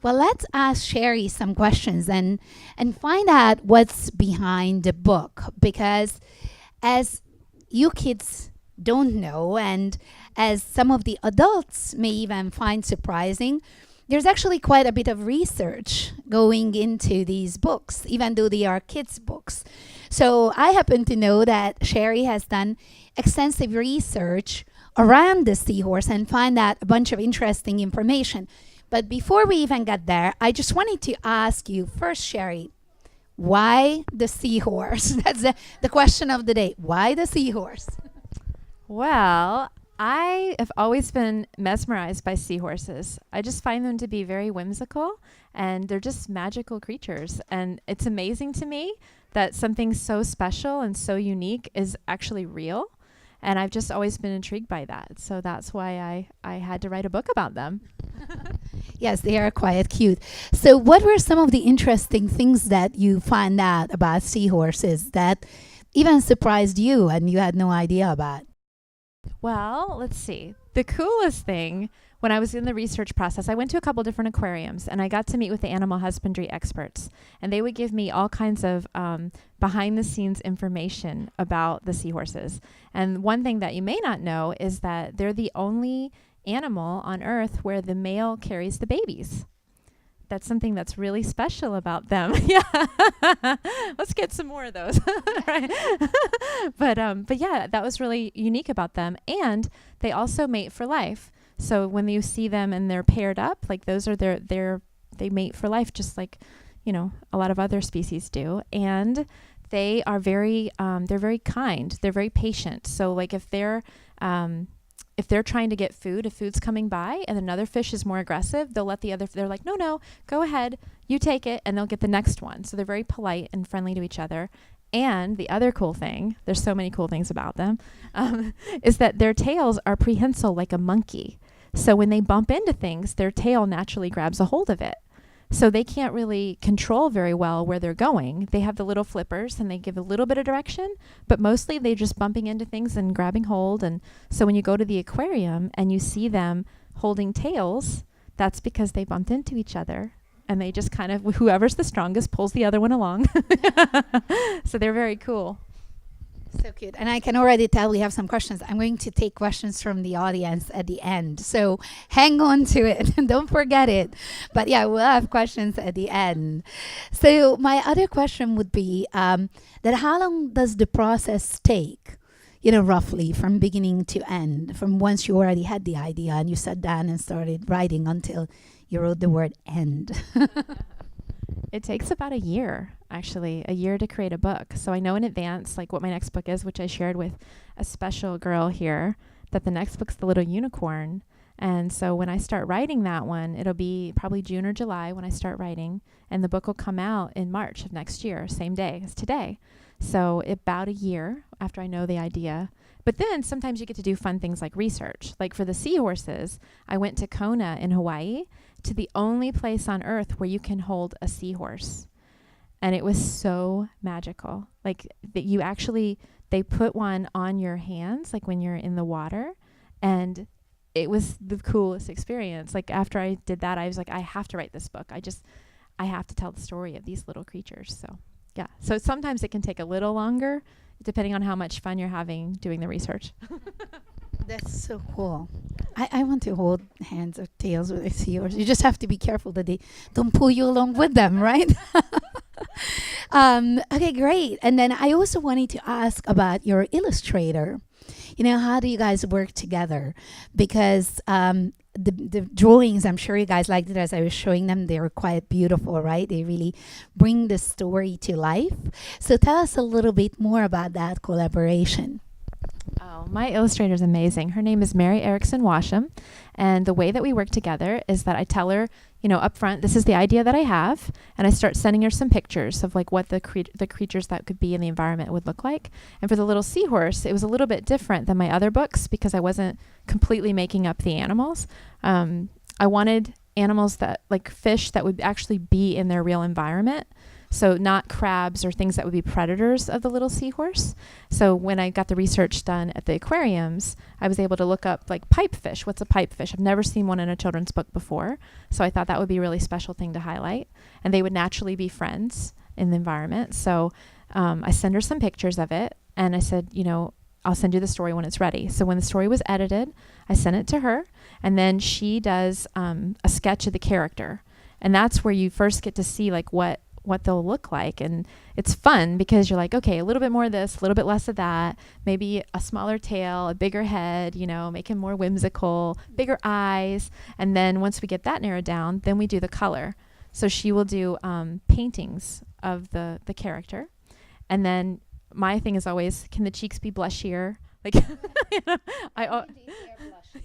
Well, let's ask Sheri some questions and find out what's behind the book because as you kids don't know, and as some of the adults may even find surprising, there's actually quite a bit of research going into these books, even though they are kids' books. So I happen to know that Sheri has done extensive research around the seahorse and find out a bunch of interesting information. But before we even get there, I just wanted to ask you first, Sheri, why the seahorse? That's the question of the day. Why the seahorse? Well, I have always been mesmerized by seahorses. I just find them to be very whimsical and they're just magical creatures. And it's amazing to me that something so special and so unique is actually real. And I've just always been intrigued by that. So that's why I had to write a book about them. Yes, they are quite cute. So what were some of the interesting things that you found out about seahorses that even surprised you and you had no idea about? Well, let's see. The coolest thing when I was in the research process, I went to a couple different aquariums and I got to meet with the animal husbandry experts. And they would give me all kinds of behind the scenes information about the seahorses. And one thing that you may not know is that they're the only animal on Earth where the male carries the babies. That's something that's really special about them. Yeah. Let's get some more of those. Right. But yeah, that was really unique about them. And they also mate for life. So when you see them and they're paired up, like those are they mate for life, just like, a lot of other species do. And they are they're very kind. They're very patient. So like if they're trying to get food, if food's coming by and another fish is more aggressive, they'll let they're like, no, go ahead, you take it, and they'll get the next one. So they're very polite and friendly to each other. And the other cool thing, there's so many cool things about them, is that their tails are prehensile like a monkey. So when they bump into things, their tail naturally grabs a hold of it. So they can't really control very well where they're going. They have the little flippers and they give a little bit of direction, but mostly they're just bumping into things and grabbing hold. And so when you go to the aquarium and you see them holding tails, that's because they bumped into each other. And they just kind of, whoever's the strongest pulls the other one along. So they're very cool. So cute. And I can already tell we have some questions. I'm going to take questions from the audience at the end. So hang on to it. Don't forget it. But yeah, we'll have questions at the end. So my other question would be that how long does the process take? Roughly from beginning to end, from once you already had the idea and you sat down and started writing until you wrote the word end. It takes about a year to create a book. So I know in advance, like what my next book is, which I shared with a special girl here, that the next book's The Little Unicorn. And so when I start writing that one, it'll be probably June or July when I start writing. And the book will come out in March of next year, same day as today. So about a year after I know the idea. But then sometimes you get to do fun things like research. Like for the seahorses, I went to Kona in Hawaii, to the only place on Earth where you can hold a seahorse. And it was so magical. Like that they put one on your hands, like when you're in the water. And it was the coolest experience. Like after I did that, I was like, I have to write this book. I have to tell the story of these little creatures. So yeah. So sometimes it can take a little longer, depending on how much fun you're having doing the research. That's so cool. I want to hold hands or tails with a seahorse. You just have to be careful that they don't pull you along with them, right? Okay, great. And then I also wanted to ask about your illustrator. How do you guys work together? Because the drawings, I'm sure you guys liked it as I was showing them. They were quite beautiful, right? They really bring the story to life. So tell us a little bit more about that collaboration. Oh, my illustrator is amazing. Her name is Mary Erickson Washam. And the way that we work together is that I tell her, up front, this is the idea that I have. And I start sending her some pictures of like what the creatures that could be in the environment would look like. And for the Little Seahorse, it was a little bit different than my other books because I wasn't completely making up the animals. I wanted animals like fish that would actually be in their real environment. So not crabs or things that would be predators of the little seahorse. So when I got the research done at the aquariums, I was able to look up like pipefish. What's a pipefish? I've never seen one in a children's book before. So I thought that would be a really special thing to highlight. And they would naturally be friends in the environment. So I sent her some pictures of it. And I said, I'll send you the story when it's ready. So when the story was edited, I sent it to her. And then she does a sketch of the character. And that's where you first get to see like what they'll look like. And it's fun because you're like, okay, a little bit more of this, a little bit less of that, maybe a smaller tail, a bigger head, make him more whimsical, bigger eyes. And then once we get that narrowed down, then we do the color. So she will do paintings of the character. And then my thing is always, can the cheeks be blushier? Like,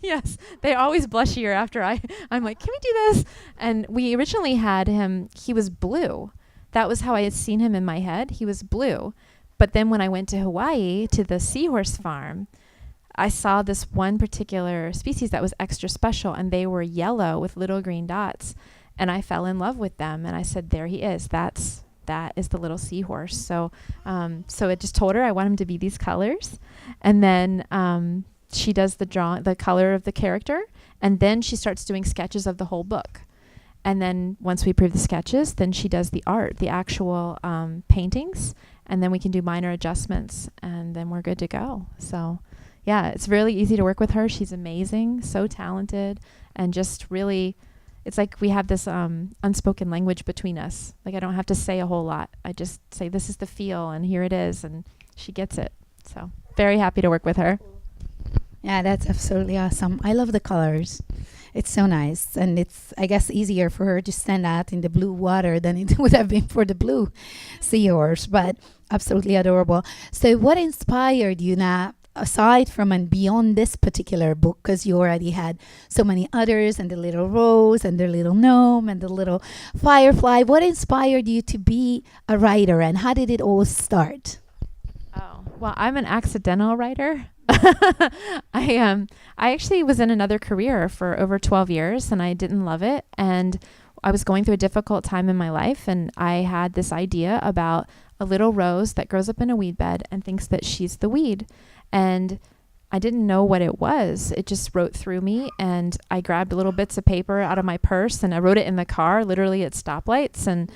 yes, they always blushier after I'm like, can we do this? And we originally had him, he was blue. That was how I had seen him in my head. He was blue. But then when I went to Hawaii to the seahorse farm, I saw this one particular species that was extra special, and they were yellow with little green dots. And I fell in love with them. And I said, there he is. That is the little seahorse. So I just told her I want him to be these colors. And then she does the color of the character. And then she starts doing sketches of the whole book. And then once we approve the sketches, then she does the art, the actual paintings. And then we can do minor adjustments. And then we're good to go. So yeah, it's really easy to work with her. She's amazing, so talented, and just really... It's like we have this unspoken language between us. Like I don't have to say a whole lot. I just say, this is the feel, and here it is, and she gets it. So very happy to work with her. Yeah, that's absolutely awesome. I love the colors. It's so nice. And it's, I guess, easier for her to stand out in the blue water than it would have been for the blue seahorse, but absolutely adorable. So what inspired you now, aside from and beyond this particular book, because you already had so many others, and the little rose and the little gnome and the little firefly, what inspired you to be a writer, and how did it all start? Oh, well, I'm an accidental writer. I actually was in another career for over 12 years, and I didn't love it. And I was going through a difficult time in my life, and I had this idea about a little rose that grows up in a weed bed and thinks that she's the weed. And I didn't know what it was. It just wrote through me, and I grabbed little bits of paper out of my purse, and I wrote it in the car, literally at stoplights, and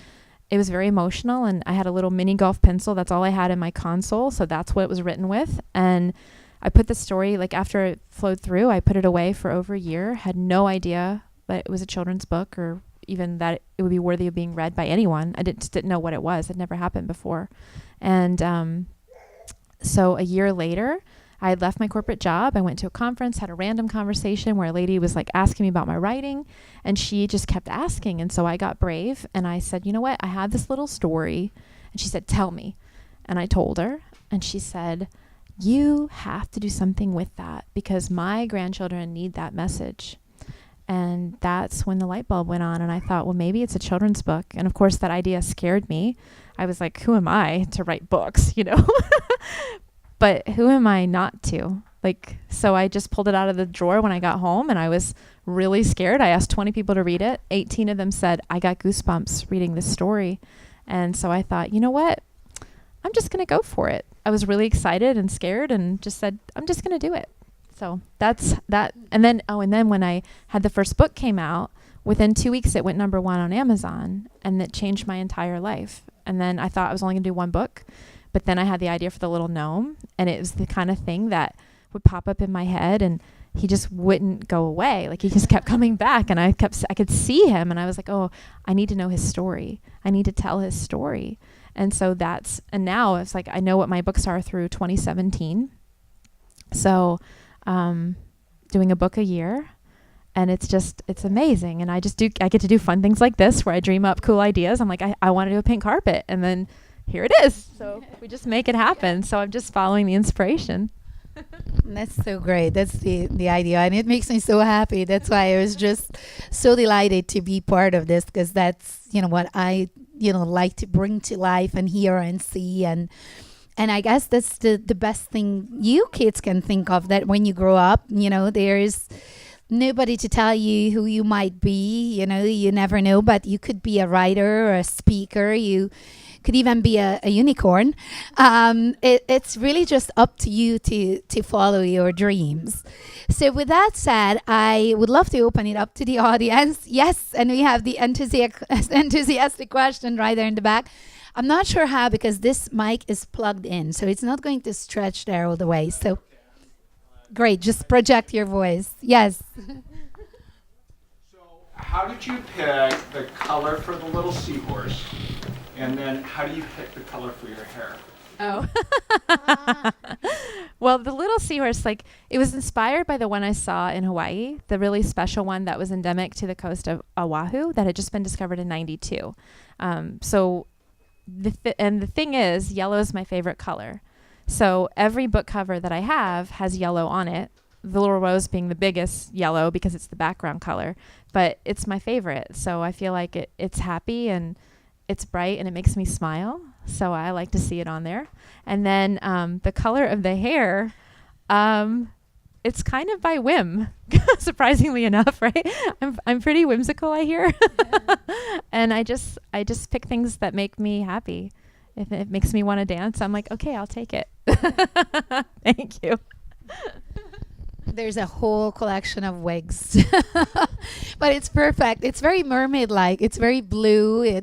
it was very emotional. And I had a little mini golf pencil. That's all I had in my console, so that's what it was written with. And I put the story, like after it flowed through, I put it away for over a year, had no idea that it was a children's book or even that it would be worthy of being read by anyone. I just didn't know what it was. It never happened before. And so a year later, I had left my corporate job. I went to a conference, had a random conversation where a lady was like asking me about my writing, and she just kept asking. And so I got brave, and I said, you know what? I have this little story. And she said, tell me. And I told her, and she said, you have to do something with that because my grandchildren need that message. And that's when the light bulb went on, and I thought, well, maybe it's a children's book. And of course that idea scared me. I was like, who am I to write books, But who am I not to? So I just pulled it out of the drawer when I got home, and I was really scared. I asked 20 people to read it. 18 of them said, I got goosebumps reading this story. And so I thought, you know what? I'm just going to go for it. I was really excited and scared and just said, I'm just going to do it. So that's that. And then when I had the first book came out, within 2 weeks, it went number 1 on Amazon, and it changed my entire life. And then I thought I was only going to do one book. But then I had the idea for the little gnome, and it was the kind of thing that would pop up in my head, and he just wouldn't go away. Like he just kept coming back, and I could see him, and I was like, oh, I need to know his story. I need to tell his story. And so and now it's like I know what my books are through 2017. So doing a book a year, and it's amazing. And I get to do fun things like this where I dream up cool ideas. I'm like, I want to do a pink carpet, and then here it is. So we just make it happen. So I'm just following the inspiration. That's so great. That's the idea. And it makes me so happy. That's why I was just so delighted to be part of this, because that's, what I, like to bring to life and hear and see. And I guess that's the best thing you kids can think of, that when you grow up, there's nobody to tell you who you might be. You never know, but you could be a writer or a speaker. could even be a unicorn. It's really just up to you to follow your dreams. So with that said, I would love to open it up to the audience. Yes, and we have the enthusiastic question right there in the back. I'm not sure how because this mic is plugged in, so it's not going to stretch there all the way. So great, just project your voice. Yes. So how did you pick the color for the little seahorse? And then how do you pick the color for your hair? Oh. Well, the little seahorse, like, it was inspired by the one I saw in Hawaii, the really special one that was endemic to the coast of Oahu that had just been discovered in 92. So the thing is, yellow is my favorite color. So every book cover that I have has yellow on it. The little rose being the biggest yellow because it's the background color, but it's my favorite. So I feel like it's happy and it's bright and it makes me smile. So I like to see it on there. And then the color of the hair, it's kind of by whim, surprisingly enough, right? I'm pretty whimsical, I hear. And I just pick things that make me happy. If it makes me want to dance, I'm like, okay, I'll take it. Thank you. There's a whole collection of wigs, but it's perfect. It's very mermaid-like. It's very blue.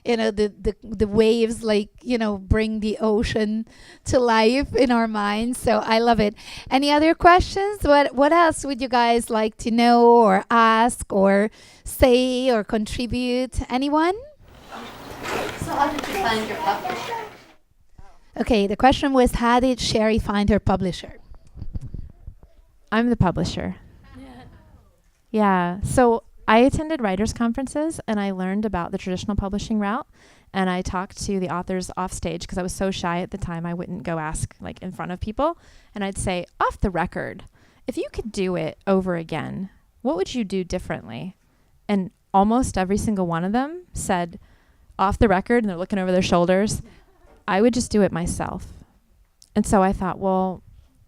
The waves bring the ocean to life in our minds. So I love it. Any other questions? What else would you guys like to know or ask or say or contribute? Anyone? So how did you find your publisher? Okay, the question was, how did Sheri find her publisher? I'm the publisher. Yeah. So I attended writers' conferences and I learned about the traditional publishing route. And I talked to the authors off stage because I was so shy at the time. I wouldn't go ask in front of people. And I'd say, off the record, if you could do it over again, what would you do differently? And almost every single one of them said, off the record, and they're looking over their shoulders, I would just do it myself. And so I thought, well,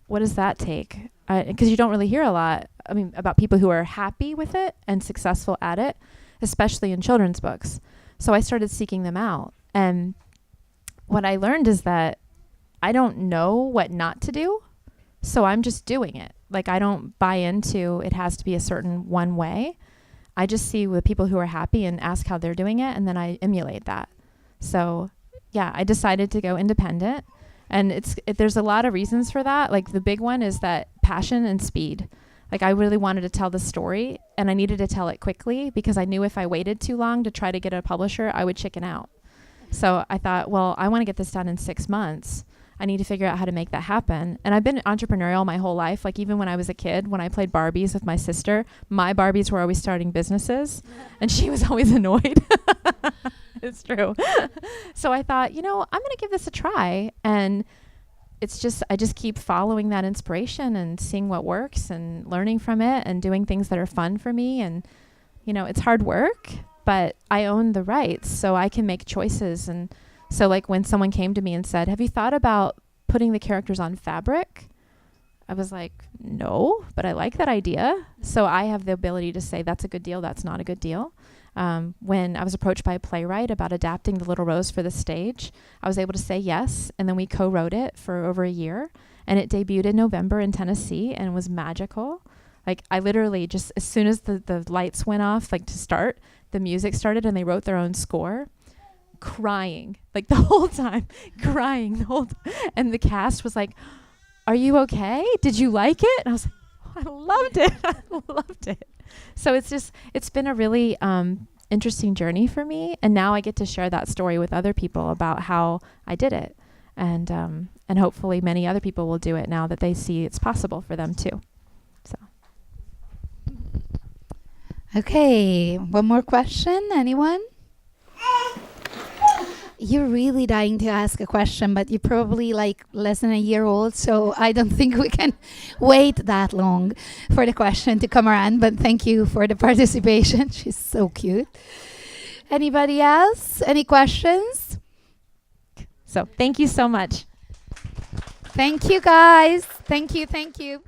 what does that take? Because you don't really hear a lot, about people who are happy with it and successful at it, especially in children's books. So I started seeking them out. And what I learned is that I don't know what not to do, so I'm just doing it. I don't buy into it has to be a certain one way. I just see the people who are happy and ask how they're doing it, and then I emulate that. So, yeah, I decided to go independent. And there's a lot of reasons for that. The big one is that passion and speed. I really wanted to tell the story, and I needed to tell it quickly because I knew if I waited too long to try to get a publisher, I would chicken out. So I thought, well, I want to get this done in 6 months. I need to figure out how to make that happen. And I've been entrepreneurial my whole life. Even when I was a kid, when I played Barbies with my sister, my Barbies were always starting businesses, and she was always annoyed. It's true. So I thought, I'm going to give this a try. And I just keep following that inspiration and seeing what works and learning from it and doing things that are fun for me. And, it's hard work, but I own the rights, so I can make choices. And so when someone came to me and said, have you thought about putting the characters on fabric? I was like, no, but I like that idea. So I have the ability to say that's a good deal, that's not a good deal. When I was approached by a playwright about adapting The Little Rose for the stage, I was able to say yes, and then we co-wrote it for over a year, and it debuted in November in Tennessee, and was magical. I literally just, as soon as the lights went off, to start, the music started, and they wrote their own score, crying, the whole time, crying the whole time. And the cast was like, are you okay? Did you like it? And I was like, oh, I loved it. I loved it. So it's been a really interesting journey for me. And now I get to share that story with other people about how I did it. And hopefully many other people will do it now that they see it's possible for them too. So. Okay, one more question. Anyone? You're really dying to ask a question, but you're probably less than a year old, so I don't think we can wait that long for the question to come around. But thank you for the participation. She's so cute. Anybody else? Any questions? So thank you so much. Thank you, guys. Thank you.